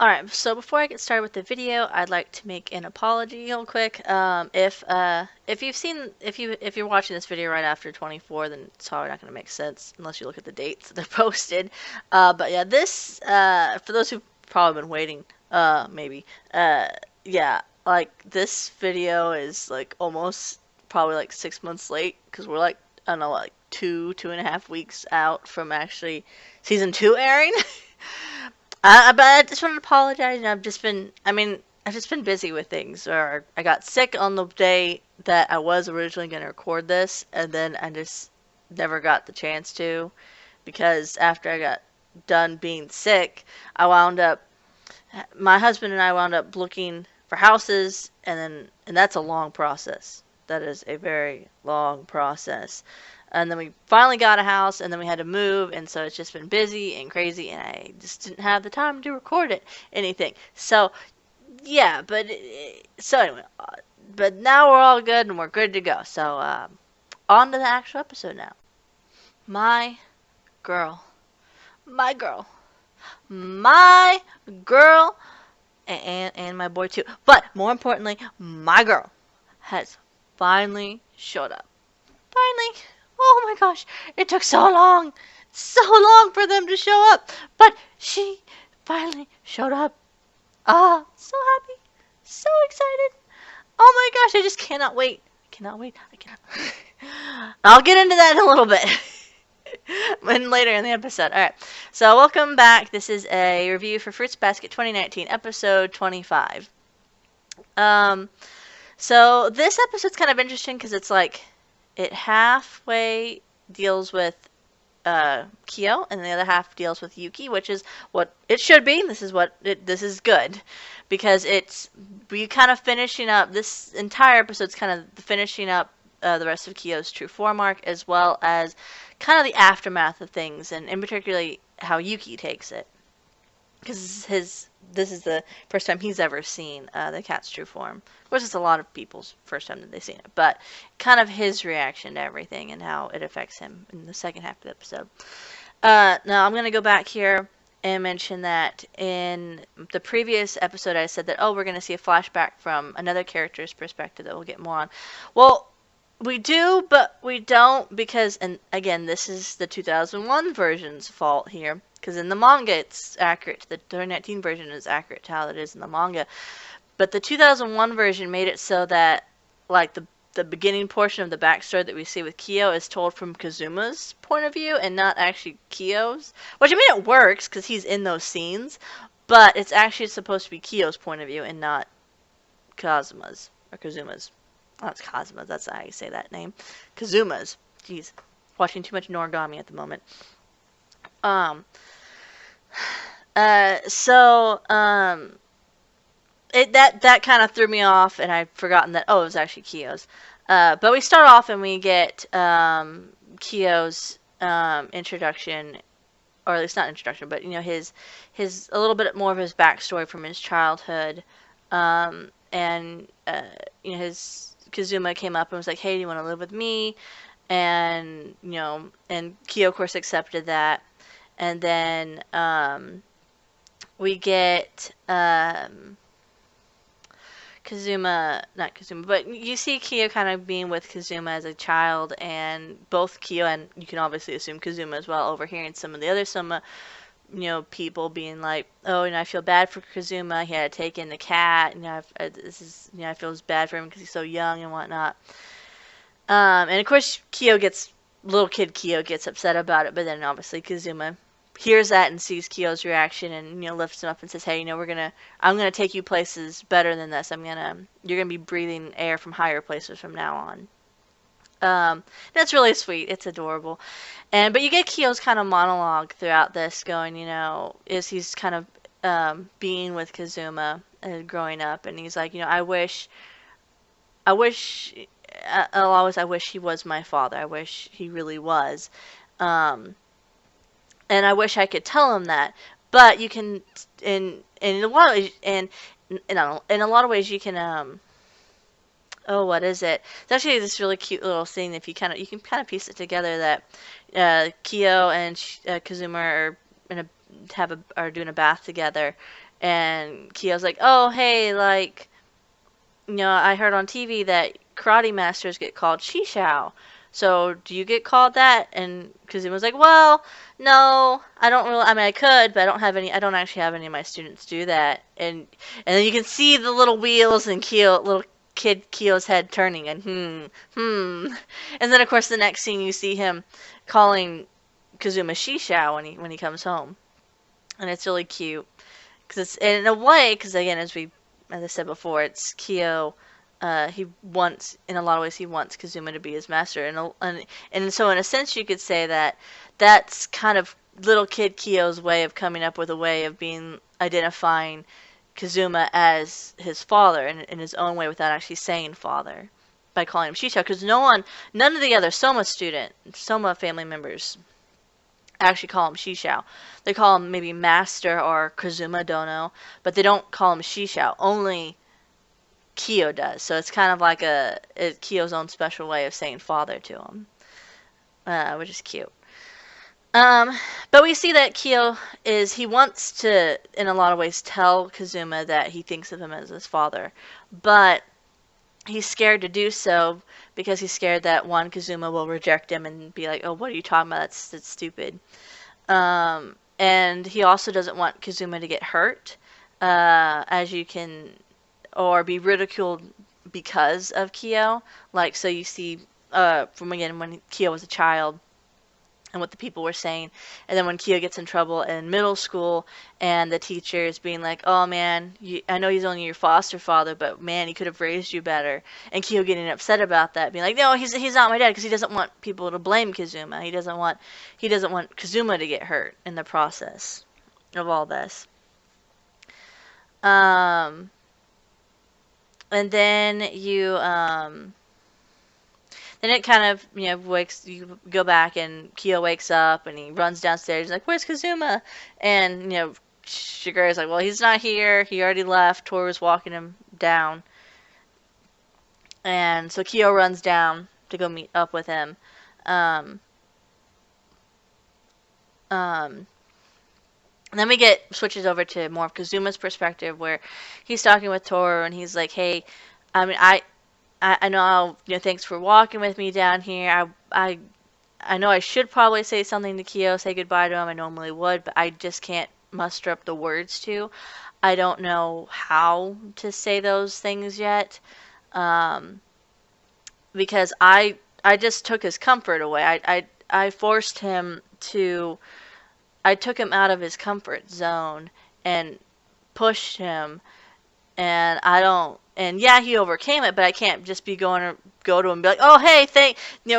Alright, so before I get started with the video, I'd like to make an apology real quick. If you're watching this video right after 24, then it's probably not going to make sense unless you look at the dates that they're posted. But yeah, this for those who've probably been waiting, maybe, yeah, like this video is like almost probably like 6 months late because we're like I don't know, like 2.5 weeks out from actually season 2 airing. But I just want to apologize. And I've just been busy with things. Or I got sick on the day that I was originally going to record this, and then I just never got the chance to because after I got done being sick, I wound up, my husband and I wound up looking for houses, and that's a long process. That is a very long process. And then we finally got a house, and then we had to move, and so it's just been busy and crazy, and I just didn't have the time to record anything. So yeah, so anyway, but now we're all good and we're good to go. So on to the actual episode now. My girl, my girl, my girl, and my boy too. But more importantly, my girl has finally showed up. Finally. Oh my gosh, it took so long for them to show up. But she finally showed up. Ah, so happy, so excited. Oh my gosh, I just cannot wait. I cannot wait. I cannot. I'll get into that in a little bit. When later in the episode. Alright, so welcome back. This is a review for Fruits Basket 2019, episode 25. So this episode's kind of interesting because it's like it halfway deals with Kyo, and the other half deals with Yuki, which is what it should be. This is good because we kind of finishing up this entire episode's kind of finishing up the rest of Kyo's true form arc, as well as kind of the aftermath of things, and in particularly how Yuki takes it, because this is the first time he's ever seen the cat's true form. Of course, it's a lot of people's first time that they've seen it, but kind of his reaction to everything and how it affects him in the second half of the episode. Now, I'm going to go back here and mention that in the previous episode I said that, oh, we're going to see a flashback from another character's perspective that we'll get more on. Well, we do, but we don't, because, and again, this is the 2001 version's fault here, because in the manga it's accurate. The 2019 version is accurate to how it is in the manga. But the 2001 version made it so that, like, the beginning portion of the backstory that we see with Kyo is told from Kazuma's point of view and not actually Kyo's. Which, I mean, it works because he's in those scenes, but it's actually supposed to be Kyo's point of view and not Kazuma's. Or Kazuma's. Oh, it's Kazuma's. That's how you say that name. Kazuma's. Jeez. Watching too much Noragami at the moment. That kind of threw me off, and I'd forgotten that, oh, it was actually Kyo's. But we start off and we get Kyo's introduction, or at least not introduction, but, you know, his a little bit more of his backstory from his childhood. And you know, his Kazuma came up and was like, hey, do you want to live with me? And, you know, and Kyo, of course, accepted that. And then we get Kazuma, not Kazuma, but you see Kyo kind of being with Kazuma as a child, and both Kyo and you can obviously assume Kazuma as well, overhearing some of the other Soma, you know, people being like, oh, and I feel bad for Kazuma. He had to take in the cat, and I feel bad for him because he's so young and whatnot. And of course, little kid Kyo gets upset about it, but then obviously Kazuma hears that and sees Kyo's reaction, and, you know, lifts him up and says, hey, you know, I'm gonna take you places better than this. You're gonna be breathing air from higher places from now on. That's really sweet. It's adorable. But you get Kyo's kind of monologue throughout this, going, you know, he's kind of being with Kazuma growing up, and he's like, you know, I wish he was my father. I wish he really was. And I wish I could tell him that. But you can, in a lot of ways, in a lot of ways, you can, oh, what is it? It's actually this really cute little scene. If you can kind of piece it together that Kyo and Kazuma are are doing a bath together, and Kyo's like, oh hey, like, I heard on TV that karate masters get called Shishao. So do you get called that? And Kazuma was like, well, no, I don't really. I mean, I could, but I don't have any. I don't actually have any of my students do that. And then you can see the little wheels and little kid Kyo's head turning, and and then of course the next scene you see him calling Kazuma Shishao when he comes home, and it's really cute because it's in a way, because again, as I said before, it's Kyo. He wants, in a lot of ways, he wants Kazuma to be his master, and so in a sense, you could say that that's kind of little kid Kyo's way of coming up with a way of identifying Kazuma as his father in his own way without actually saying father, by calling him Shishao, because none of the other Soma family members actually call him Shishao. They call him maybe Master or Kazuma Dono, but they don't call him Shishao. Only Kyo does. So it's kind of like Kyo's own special way of saying father to him, which is cute. But we see that he wants to, in a lot of ways, tell Kazuma that he thinks of him as his father, but he's scared to do so because he's scared that Kazuma will reject him and be like, oh, what are you talking about? That's stupid. And he also doesn't want Kazuma to get hurt, or be ridiculed because of Kyo. Like, so you see, from again, when Kyo was a child, and what the people were saying. And then when Kyo gets in trouble in middle school, and the teacher is being like, oh man, I know he's only your foster father, but man, he could have raised you better. And Kyo getting upset about that, being like, no, he's not my dad, because he doesn't want people to blame Kazuma. He doesn't want Kazuma to get hurt in the process of all this. And then then it kind of, you go back and Kyo wakes up and he runs downstairs. He's like, where's Kazuma? And, Shigure's like, well, he's not here. He already left. Toru's walking him down. And so Kyo runs down to go meet up with him. And then we switches over to more of Kazuma's perspective, where he's talking with Toru and he's like, hey, I mean, I know, thanks for walking with me down here. I know I should probably say something to Kyo, say goodbye to him. I normally would, but I just can't muster up the words to. I don't know how to say those things yet, because I just took his comfort away. I forced him to. I took him out of his comfort zone and pushed him, and yeah, he overcame it, but I can't just be go to him and be like, oh, hey,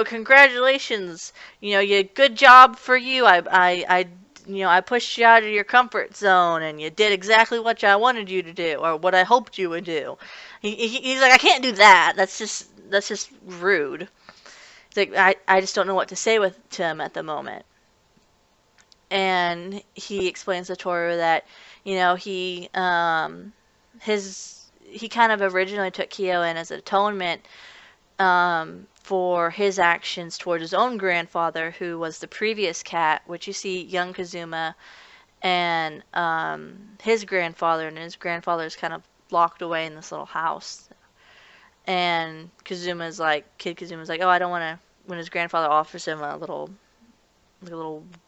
congratulations, good job for you. I pushed you out of your comfort zone, and you did exactly what I wanted you to do, or what I hoped you would do. He's like, I can't do that. That's just rude. He's like, I just don't know what to say to him at the moment. And he explains to Toru that, he kind of originally took Kyo in as atonement for his actions towards his own grandfather, who was the previous cat, which you see young Kazuma and his grandfather, and his grandfather is kind of locked away in this little house. And Kid Kazuma's like, oh, I don't want to, when his grandfather offers him a little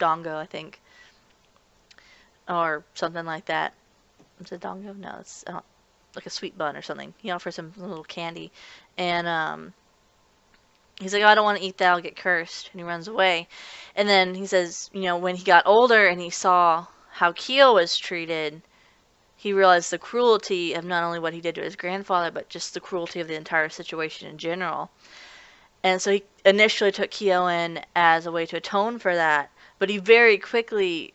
dongo, I think, or something like that. Is it dongo? No, it's like a sweet bun or something. He offers him a little candy, and he's like, oh, I don't want to eat that, I'll get cursed, and he runs away. And then he says, when he got older and he saw how Kyo was treated, he realized the cruelty of not only what he did to his grandfather, but just the cruelty of the entire situation in general. And so he initially took Kyo in as a way to atone for that, but he very quickly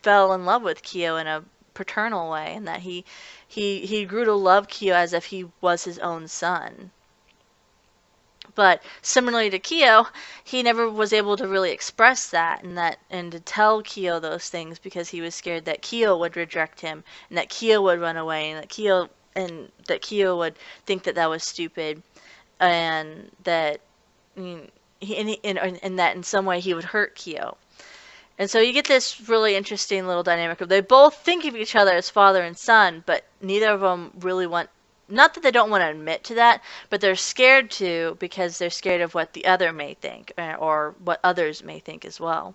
fell in love with Kyo in a paternal way, and that he grew to love Kyo as if he was his own son. But similarly to Kyo, he never was able to really express that and to tell Kyo those things, because he was scared that Kyo would reject him, and that Kyo would run away, and that Kyo would think that was stupid, and that and that in some way he would hurt Kyo. And so you get this really interesting little dynamic of they both think of each other as father and son, but neither of them really want, not that they don't want to admit to that, but they're scared to because they're scared of what the other may think or what others may think as well.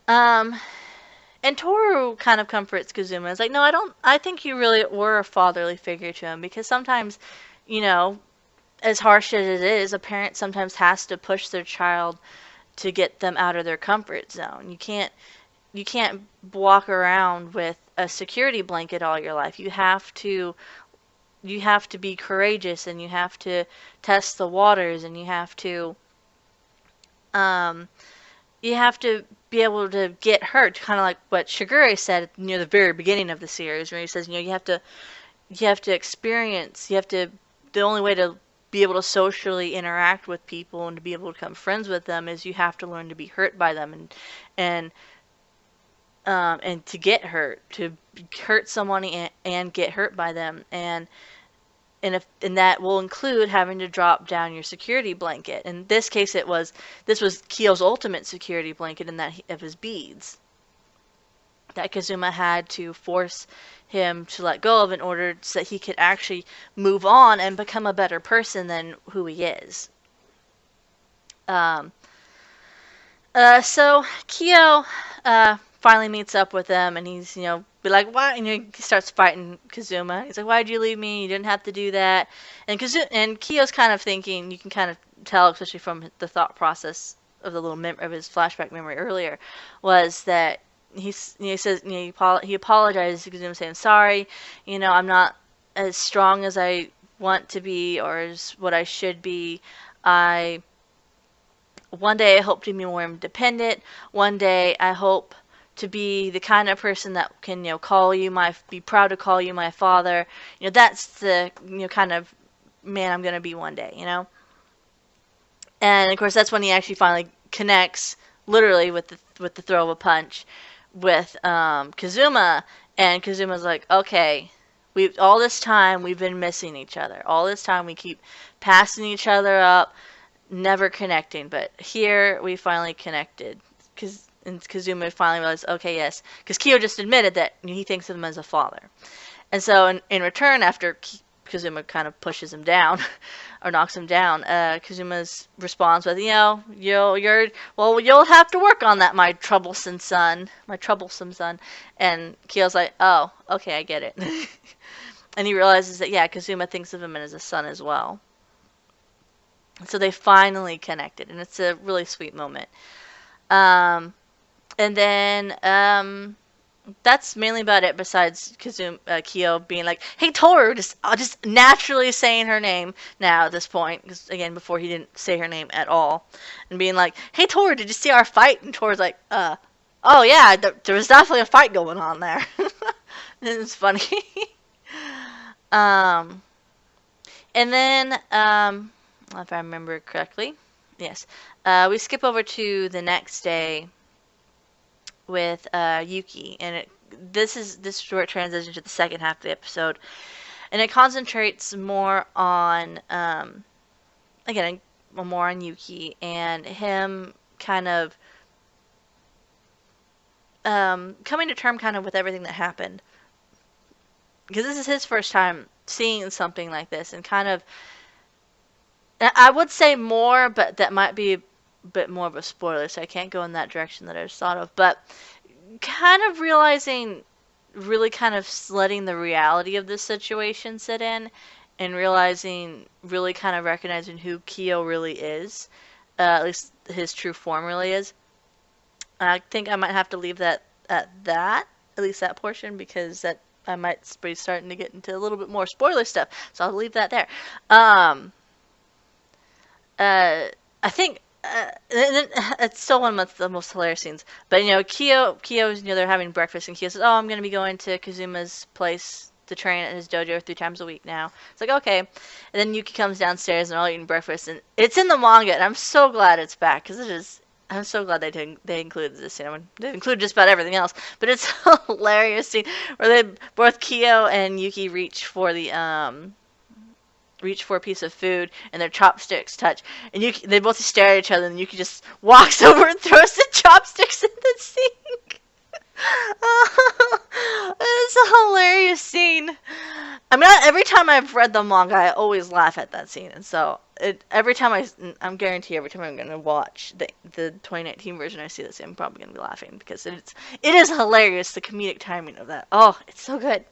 And Toru kind of comforts Kazuma. It's like, no, I think you really were a fatherly figure to him, because sometimes, as harsh as it is, a parent sometimes has to push their child to get them out of their comfort zone. You can't walk around with a security blanket all your life. You have to be courageous, and you have to test the waters, and you have to be able to get hurt, kind of like what Shigure said near the very beginning of the series, where he says, you have to experience, the only way to be able to socially interact with people and to be able to become friends with them is you have to learn to be hurt by them, and to get hurt, to hurt someone and get hurt by them, and that will include having to drop down your security blanket. In this case, this was Kyo's ultimate security blanket, in that of his beads that Kazuma had to force him to let go of in order so that he could actually move on and become a better person than who he is. So Kyo finally meets up with them, and he's, be like, why? He starts fighting Kazuma. He's like, why'd you leave me? You didn't have to do that. And Kyo's kind of thinking, you can kind of tell, especially from the thought process of the little of his flashback memory earlier, was that he says, he apologizes to Kazuma, saying, sorry, I'm not as strong as I want to be, or as what I should be. One day I hope to be more independent. One day I hope to be the kind of person that can, be proud to call you my father. That's the, kind of man I'm going to be one day, And of course, that's when he actually finally connects, literally with the throw of a punch, with Kazuma. And Kazuma's like, okay, all this time we've been missing each other. All this time we keep passing each other up, never connecting. But here we finally connected. And Kazuma finally realized, okay, yes, because Kyo just admitted that he thinks of him as a father. And so in return, after Kazuma kind of pushes him down, or knocks him down, Kazuma's responds with, you'll have to work on that, my troublesome son. And Kyo's like, oh, okay, I get it. And he realizes that, yeah, Kazuma thinks of him as a son as well. So they finally connected, and it's a really sweet moment. And then that's mainly about it, besides Kyo being like, hey, Toru, just naturally saying her name now at this point, because again, before he didn't say her name at all, and being like, hey, Toru, did you see our fight? And Toru's like, oh yeah, there was definitely a fight going on there. It's funny. And then, if I remember correctly, yes, we skip over to the next day with Yuki, and this short transition to the second half of the episode, and it concentrates more on again more on Yuki and him kind of coming to terms kind of with everything that happened, because this is his first time seeing something like this, and kind of, I would say more, but that might be bit more of a spoiler, so I can't go in that direction that I just thought of, but kind of realizing, really kind of letting the reality of this situation sit in, and realizing, really kind of recognizing who Kyo really is, at least his true form really is. I think I might have to leave that at least that portion, because that I might be starting to get into a little bit more spoiler stuff, so I'll leave that there. I think it's still one of the most hilarious scenes. But Kyo's they're having breakfast, and Kyo says, "Oh, I'm gonna be going to Kazuma's place to train at his dojo 3 times a week now." It's like, okay. And then Yuki comes downstairs, and they're all eating breakfast, and it's in the manga, and I'm so glad it's back, because it is. I'm so glad they included this. They included just about everything else, but it's a hilarious scene where both Kyo and Yuki reach for a piece of food, and their chopsticks touch, and they both stare at each other, and Yuki just walks over and throws the chopsticks into the scene. It's a hilarious scene. I mean, every time I've read the manga, I always laugh at that scene, and so every time I'm guaranteed every time I'm gonna watch the 2019 version, I see this, I'm probably gonna be laughing because it is hilarious, the comedic timing of that. Oh, it's so good.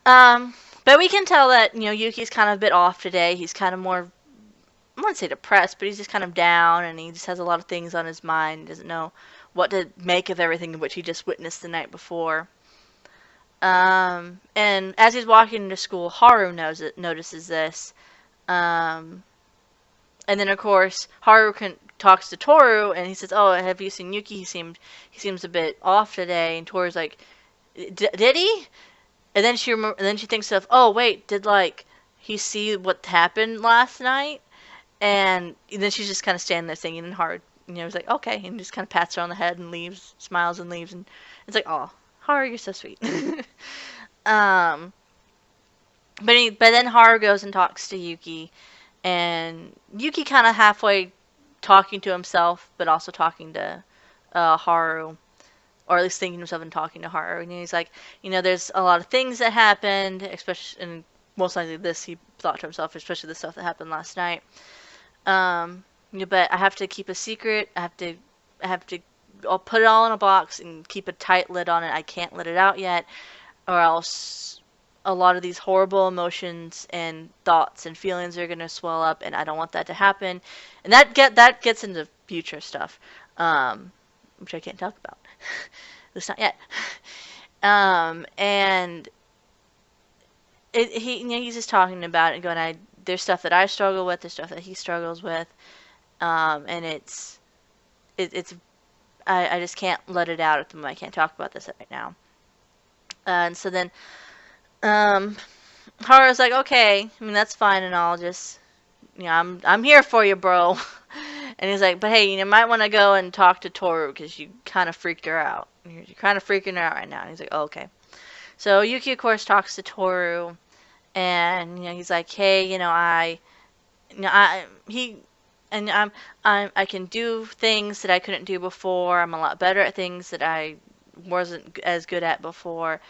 Um, but we can tell that Yuki's kind of a bit off today. He's kind of more, I wouldn't say depressed, but he's just kind of down, and he just has a lot of things on his mind. He doesn't know what to make of everything which he just witnessed the night before. And as he's walking into school, Haru notices this. And then of course Haru talks to Toru, and he says, "Oh, have you seen Yuki? He seems a bit off today." And Toru's like, "Did he?" And then she thinks of, "Oh wait, did he see what happened last night?" And then she's just kind of standing there thinking, and Haru, is like, "Okay," and just kind of pats her on the head and leaves, smiles and leaves, and it's like, "Oh, Haru, you're so sweet." um, but then Haru goes and talks to Yuki, and Yuki kind of halfway talking to himself, but also talking to Haru, or at least thinking to himself and talking to Haru. And he's like, there's a lot of things that happened, especially, and most likely this he thought to himself, especially the stuff that happened last night. But I have to keep a secret. I'll put it all in a box and keep a tight lid on it. I can't let it out yet, or else a lot of these horrible emotions and thoughts and feelings are gonna swell up, and I don't want that to happen. And that gets into future stuff, which I can't talk about. At least not yet. And he's just talking about it and going, there's stuff that I struggle with, there's stuff that he struggles with, and I just can't let it out at the moment. I can't talk about this right now. And so then Haru's like, okay, I mean that's fine, and I'll just, I'm here for you, bro. And he's like, but hey, you might want to go and talk to Toru because you kind of freaked her out. You're kind of freaking her out right now. And he's like, oh, okay. So Yuki, of course, talks to Toru, and he's like, hey, I can do things that I couldn't do before. I'm a lot better at things that I wasn't as good at before.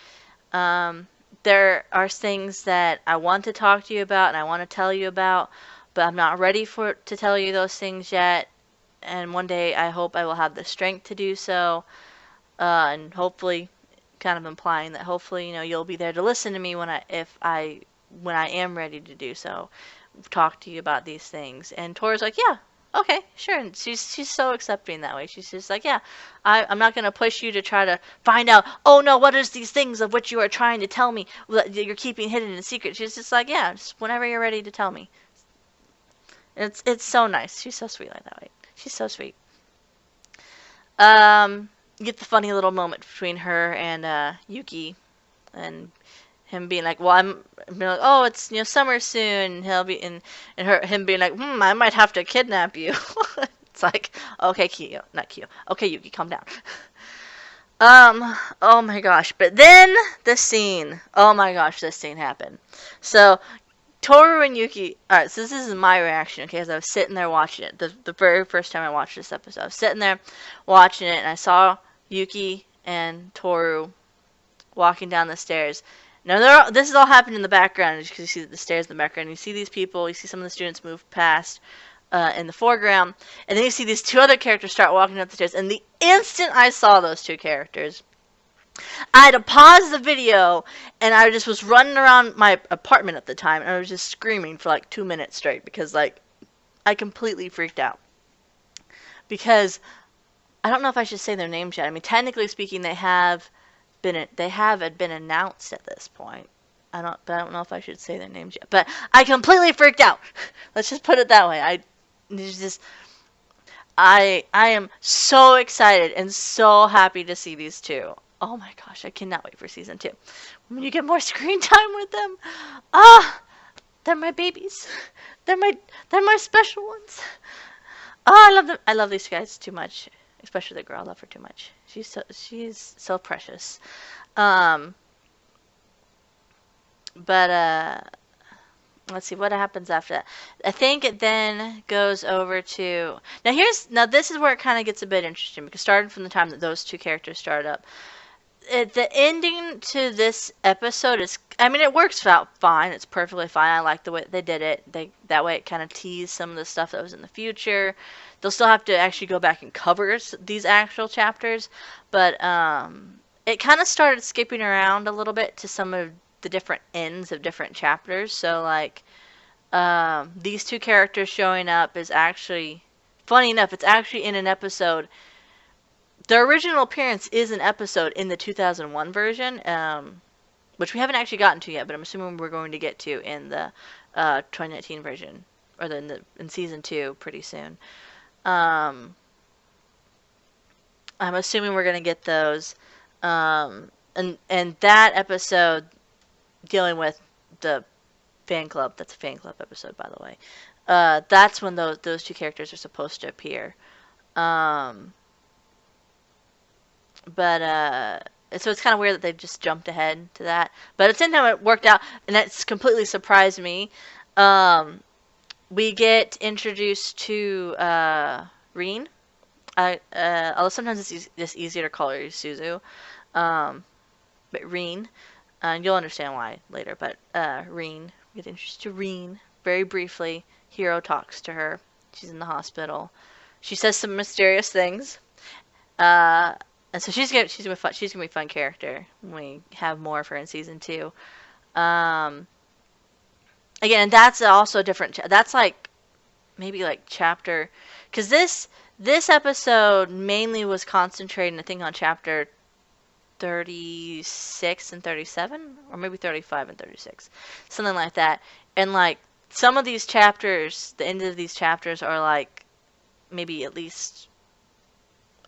There are things that I want to talk to you about and I want to tell you about, but I'm not ready to tell you those things yet. And one day I hope I will have the strength to do so. And hopefully, kind of implying that hopefully, you'll be there to listen to me when I am ready to do so, talk to you about these things. And Toru's like, yeah, okay, sure. And she's so accepting that way. She's just like, yeah, I'm not going to push you to try to find out, oh no, what is these things of which you are trying to tell me that you're keeping hidden in secret. She's just like, yeah, just whenever you're ready to tell me. It's so nice. She's so sweet like that way. She's so sweet. You get the funny little moment between her and Yuki, and him being like, well, I'm being like, oh, it's summer soon. And he'll be him being like, I might have to kidnap you. It's like, okay, Kyo, not Kyo. Okay, Yuki, calm down. Oh my gosh. But then the scene. Oh my gosh, this scene happened. So Toru and Yuki. Alright, so this is my reaction, okay, as I was sitting there watching it. The very first time I watched this episode. I was sitting there watching it, and I saw Yuki and Toru walking down the stairs. Now, this is all happening in the background, because you see the stairs in the background. You see these people, you see some of the students move past in the foreground, and then you see these two other characters start walking up the stairs. And the instant I saw those two characters, I had to pause the video, and I just was running around my apartment at the time, and I was just screaming for like 2 minutes straight, because I completely freaked out. Because I don't know if I should say their names yet. I mean, technically speaking, they have been announced at this point. I don't know if I should say their names yet. But I completely freaked out. Let's just put it that way. I am so excited and so happy to see these two. Oh my gosh, I cannot wait for season 2. When you get more screen time with them, they're my babies. They're my special ones. Oh, I love them. I love these guys too much. Especially the girl. I love her too much. She's so precious. But let's see what happens after that. I think it then goes over to now this is where it kind of gets a bit interesting, because starting from the time that those two characters start up, the ending to this episode is, I mean, it works out fine. It's perfectly fine. I like the way they did it. That way it kind of teased some of the stuff that was in the future. They'll still have to actually go back and cover these actual chapters, but it kind of started skipping around a little bit to some of the different ends of different chapters. So like these two characters showing up is actually, funny enough, it's actually in an episode. Their original appearance is an episode in the 2001 version, which we haven't actually gotten to yet, but I'm assuming we're going to get to in the 2019 version, or in season 2 pretty soon. I'm assuming we're going to get those. And that episode dealing with the fan club, that's a fan club episode, by the way. That's when those two characters are supposed to appear. But so it's kind of weird that they've just jumped ahead to that. But at the same time, it worked out, and that's completely surprised me. We get introduced to Reen. Although sometimes it's just easier to call her Suzu. But Reen, and you'll understand why later. But Reen, we get introduced to Reen very briefly. Hiro talks to her. She's in the hospital. She says some mysterious things. And so she's gonna be fun. She's gonna be a fun character when we have more of her in season 2. Again, that's also a different. That's like maybe like chapter, because this episode mainly was concentrating, I think, on chapter 36 and 37, or maybe 35 and 36, something like that. And like some of these chapters, the end of these chapters are like maybe at least.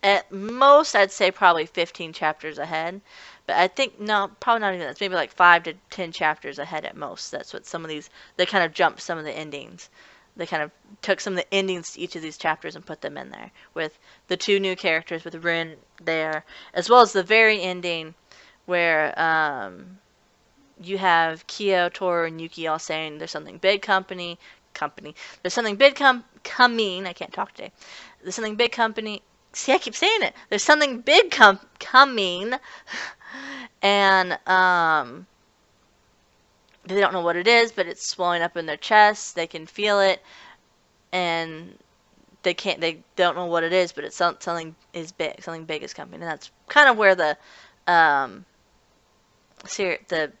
At most, I'd say probably 15 chapters ahead. But I think, no, probably not even that. It's maybe like 5 to 10 chapters ahead at most. That's what some of these, they kind of jumped some of the endings. They kind of took some of the endings to each of these chapters and put them in there. With the two new characters, with Rin there, as well as the very ending where you have Kyo, Toru, and Yuki all saying there's something big coming. There's something big coming. I can't talk today. There's something big company. See, I keep saying it. There's something big coming, and they don't know what it is, but it's swelling up in their chest. They can feel it, and they don't know what it is, but it's something is big. Something big is coming, and that's kind of where the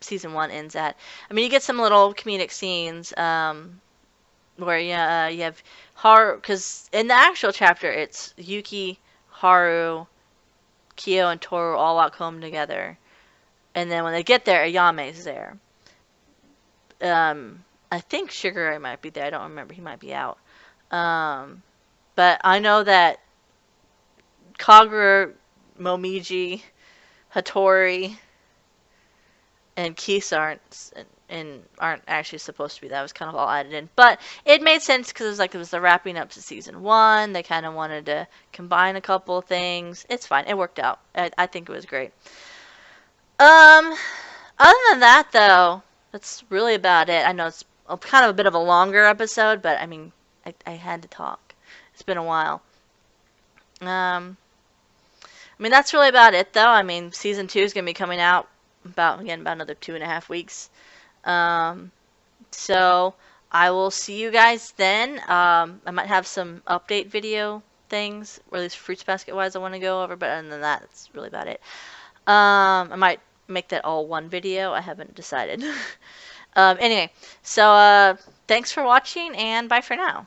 season 1 ends at. I mean, you get some little comedic scenes where you have Haru, because in the actual chapter it's Yuki, Haru, Kyo, and Toru all walk home together, and then when they get there, Ayame's there. I think Shigure might be there. I don't remember. He might be out. But I know that Kagura, Momiji, Hattori, and Kisa aren't actually supposed to be. That was kind of all added in, but it made sense because it was the wrapping up to season 1. They kind of wanted to combine a couple of things. It's fine. It worked out. I think it was great. Other than that, though, that's really about it. I know it's kind of a bit of a longer episode, but I mean, I had to talk. It's been a while. I mean, that's really about it, though. I mean, season 2 is going to be coming out about another 2.5 weeks. So I will see you guys then. I might have some update video things, or at least Fruits Basket wise I want to go over, but other than that, that's really about it. I might make that all one video. I haven't decided. Anyway, so thanks for watching, and bye for now.